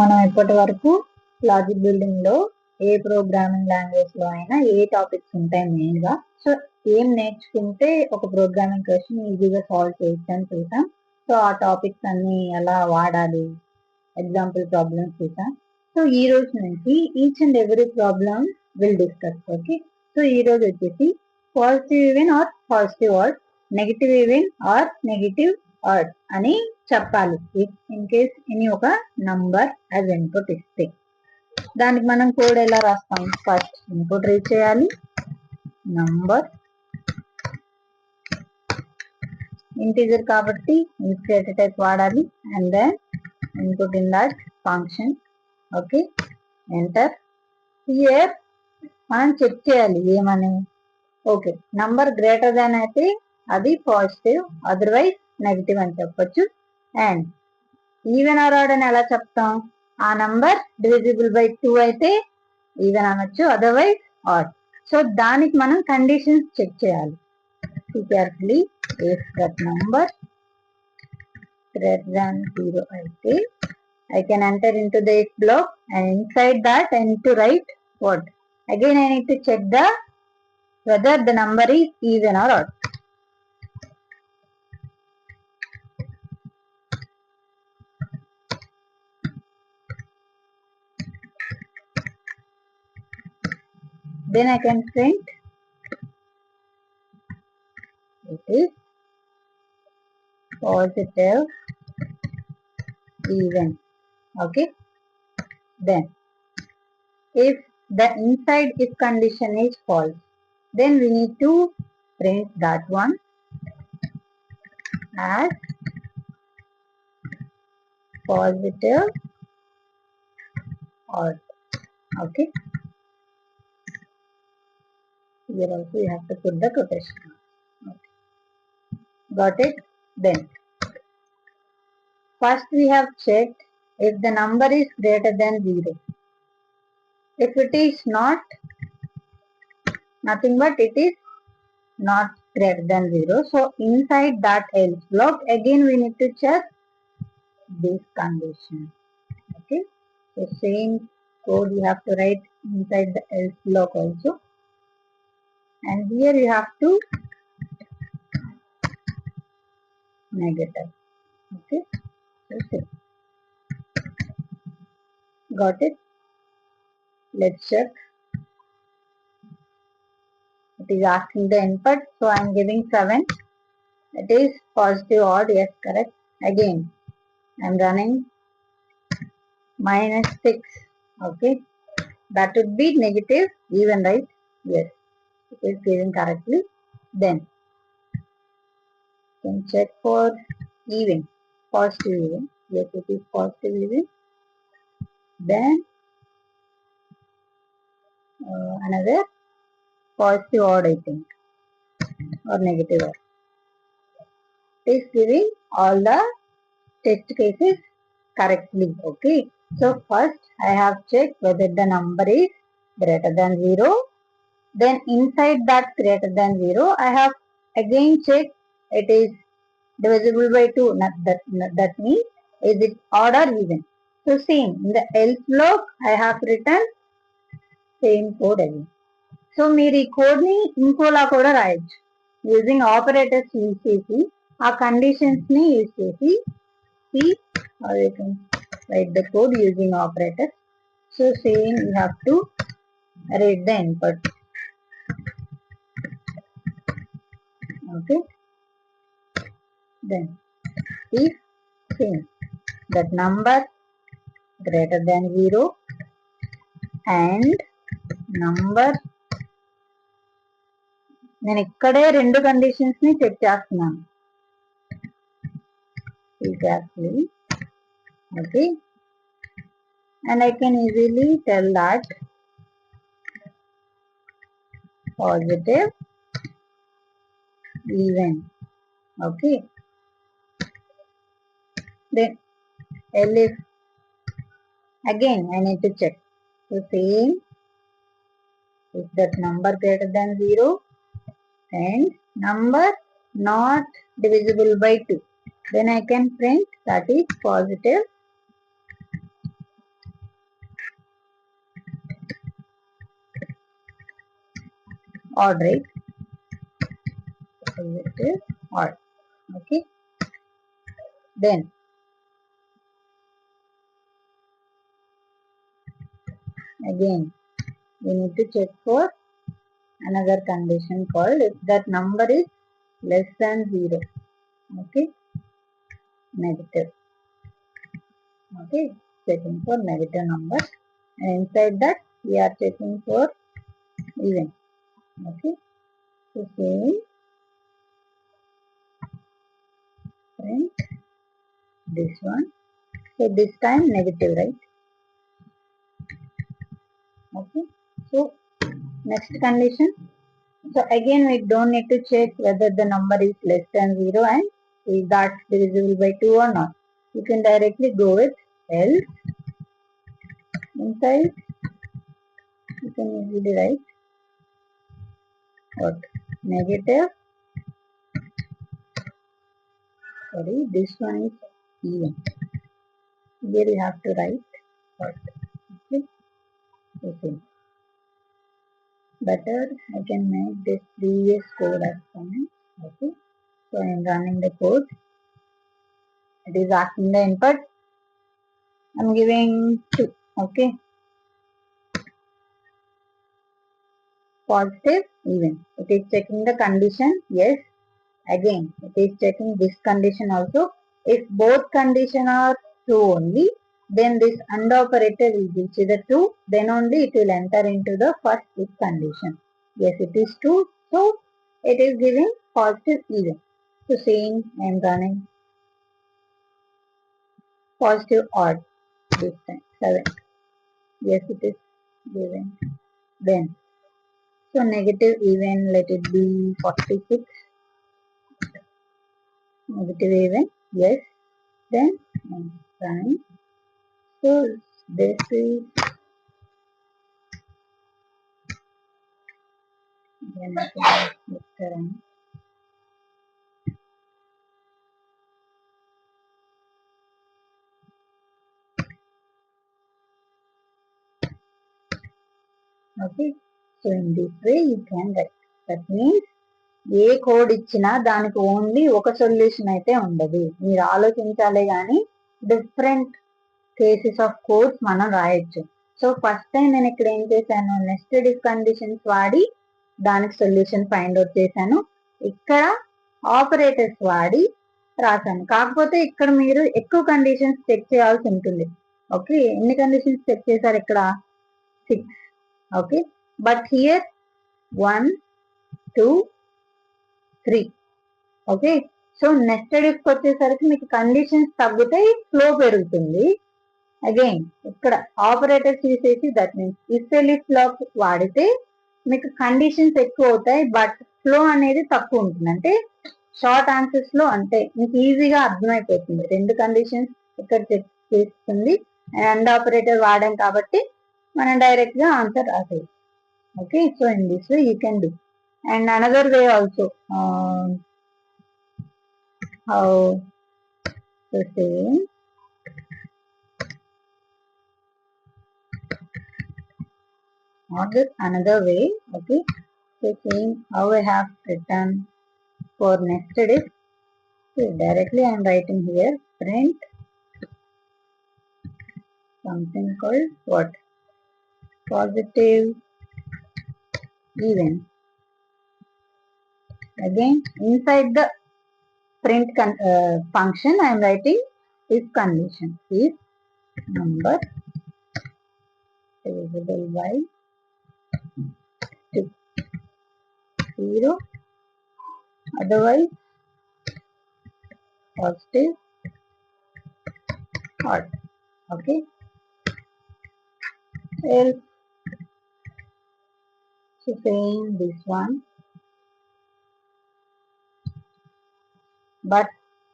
మనం ఇప్పటి వరకు లాజిక్ బిల్డింగ్ లో ఏ ప్రోగ్రామింగ్ లాంగ్వేజ్ లో అయినా ఏ టాపిక్స్ ఉంటాయి మెయిన్ గా. సో ఏం నేర్చుకుంటే ఒక ప్రోగ్రామింగ్ క్వశ్చన్ ఈజీగా సాల్వ్ చేయొచ్చు అని చూసాం. సో ఆ టాపిక్స్ అన్ని ఎలా వాడాలి, ఎగ్జాంపుల్ ప్రాబ్లమ్స్ చూసాం. సో ఈ రోజు నుంచి each and every problem will discuss. Okay, so ఈ రోజు వచ్చేసి positive even or positive or, negative even or negative or అని చెప్పాలి. ఇన్ కేస్ ఎనీ ఒక నంబర్ యాజ్ ఇన్పుట్ ఇస్తే దానికి మనం కోడ్ ఎలా రాస్తాం? ఫస్ట్ ఇన్పుట్ రీడ్ చేయాలి, నంబర్ ఇంటీజర్ కాబట్టి ఇన్స్టేట్ టైప్ వాడాలి, and then input in that function. Okay, enter. Here మనం చెక్ చేయాలి ఏమని. ఓకే, నంబర్ గ్రేటర్ దాన్ అయితే అది పాజిటివ్, అదర్వైజ్ నెగిటివ్ అని చెప్పొచ్చు. అండ్ ఈవెన్ ఆర్ ఆడ్ అని ఎలా చెప్తాం? ఆ నంబర్ డివిజిబుల్ బై 2 అయితే ఈవెన్ అనొచ్చు, అదర్వైజ్ ఆడ్. సో దానికి మనం కండిషన్స్ చెక్ చేయాలి. Carefully, if that number greater than 0 అయితే I can enter into the if block, and inside that I need to write what? Again I need to check whether the number is even or odd. Then I can print it is positive even. Okay, then if the inside if condition is false, then we need to print that one as positive odd. Okay, here also you have to put the quotation. Okay. Got it? Then first we have checked if the number is greater than 0. If it is not, nothing but it is not greater than 0. So inside that else block again we need to check this condition. Okay, so same code you have to write inside the else block also, and here you have to negative. Okay, so same. Got it? Let's check. It is asking the input, so I am giving 7. It is positive odd, yes, correct. Again I am running -6. Okay, that would be negative even, right? Yes, it is given correctly. Then you can check for even, positive even. Yes, it is positive even. Then another positive odd, I think, or negative odd. It is giving all the test cases correctly. Okay, so first I have checked whether the number is greater than 0. Then inside that greater than 0 I have again checked it is divisible by 2. That means is it odd or even. So same in the else block I have written same code again. So మీరు ఈ code ని ఇంకోలా కూడా రాయొచ్చు. Using operators use చేసి ఆ conditions ని use చేసి write the code using operators. So same you have to read the input. Okay, then if same that number greater than 0 and number, నేను ఇక్కడే రెండు కండిషన్స్ ని చెక్ చేస్తున్నాను. Okay, and I can easily tell that positive even. Okay, then if again I need to check. So same, if that number greater than 0 and number not divisible by 2, then I can print that is positive odd, right? It is odd. Okay. Then again we need to check for another condition called if that number is less than 0. Okay. Negative. Okay. Checking for negative numbers. And inside that we are checking for even. Okay. So same print this one. So this time negative, right? Okay. So next condition. So again we don't need to check whether the number is less than 0 and is that divisible by 2 or not. You can directly go with else. Inside you can easily write what? Negative. Sorry, this one is even. Here you have to write what? Okay. Better I can make this previous code as comment. Okay. So I am running the code. It is asking the input. I am giving 2. Okay. Positive, even. It is checking the condition. Yes. Again, it is checking this condition also. If both conditions are true only, then this AND operator will give you the true. Then only it will enter into the first if condition. Yes, it is true. So it is giving positive even. So saying I am running positive odd this time 7. Yes, it is given. Then so negative even, let it be 46. Negative even, yes. Then running. So this is then I can run. Okay. So in this way you can write. That means A code ఇచ్చినా దానికి only ఒక solution అయితే ఉండదు. మీరు ఆలోచించాలే కానీ different cases of codes మనం రాయొచ్చు. So first time నేను ఇక్కడ ఏం చేశాను, నెస్టెడ్ ఇఫ్ కండిషన్స్ వాడి దానికి సొల్యూషన్ ఫైండ్ అవుట్ చేశాను. ఇక్కడ ఆపరేటర్స్ వాడి రాశాను. కాకపోతే ఇక్కడ మీరు ఎక్కువ కండిషన్స్ చెక్ చేయాల్సి ఉంటుంది. ఓకే, ఎన్ని కండిషన్స్ చెక్ చేశారు ఇక్కడ? 6. Okay, but here 1, 2, 3. Okay, so nested if వచ్చేసరికి మీకు కండిషన్స్ తగ్గుతాయి, ఫ్లో పెరుగుతుంది. అగైన్ ఇక్కడ ఆపరేటర్ తీసేసి దట్ మీన్స్ ఇఫ్ ఎలిఫ్ బ్లాక్ వాడితే మీకు కండిషన్స్ ఎక్కువ అవుతాయి, బట్ ఫ్లో అనేది తక్కువ ఉంటుంది. అంటే షార్ట్ ఆన్సర్స్ లో అంటే మీకు ఈజీగా అర్థమైపోతుంది. 2 కండిషన్స్ ఇక్కడ చెక్ చేస్తుంది అండ్ ఆపరేటర్ వాడాం కాబట్టి మనం డైరెక్ట్ గా ఆన్సర్ రాసేది. Okay, so in this way you can do. And another way also how to say not this another way. Okay, so saying how I have written for nested if. So directly I am writing here print something called what? Positive even. Again inside the print function I am writing if condition. If number divisible by 2, 0, otherwise positive odd. Okay, else so saying this one, but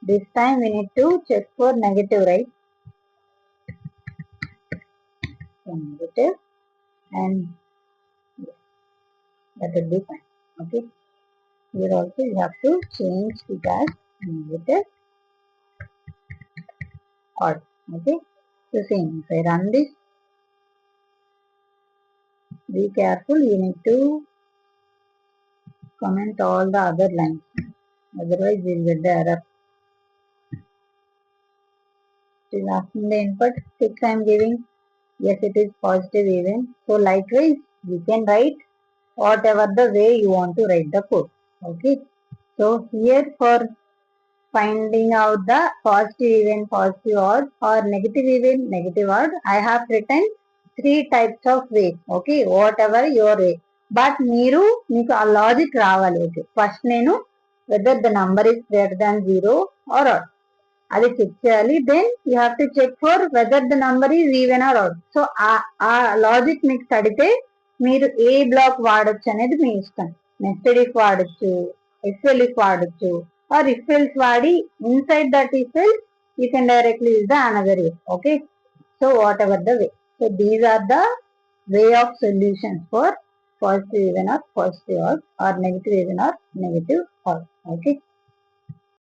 this time we need to check for negative, right? So negative, and that will be fine. Okay, here also you have to change it as negative odd. Okay, so same if I run this, be careful, you need to comment all the other lines. Otherwise, we'll get the error. It is asking the input 6 I am giving. Yes, it is positive even. So likewise, you can write whatever the way you want to write the code. Okay. So here for finding out the positive even, positive odd or negative even, negative odd, I have written 3 types of ways. Okay. Whatever your way. But మీకు ఆ logic రావాలి. Okay first నేను whether the number is greater than 0 or odd అది చెక్ చేయాలి. Then you have to check for whether the number is even or odd. So ఆ logic మీకు తడితే మీరు ఏ బ్లాక్ వాడచ్చు అనేది మీ ఇష్టం. నెస్టెడ్ ఇఫ్ వాడచ్చు, ఇఫ్ ఇఫ్ వాడచ్చు, ఆర్ ఇఫ్ ఎల్స్ వాడి inside that if else you can directly use the another if. Okay, so whatever the way. So these are the way of solutions for positive even or positive odd or negative even or negative odd. Okay.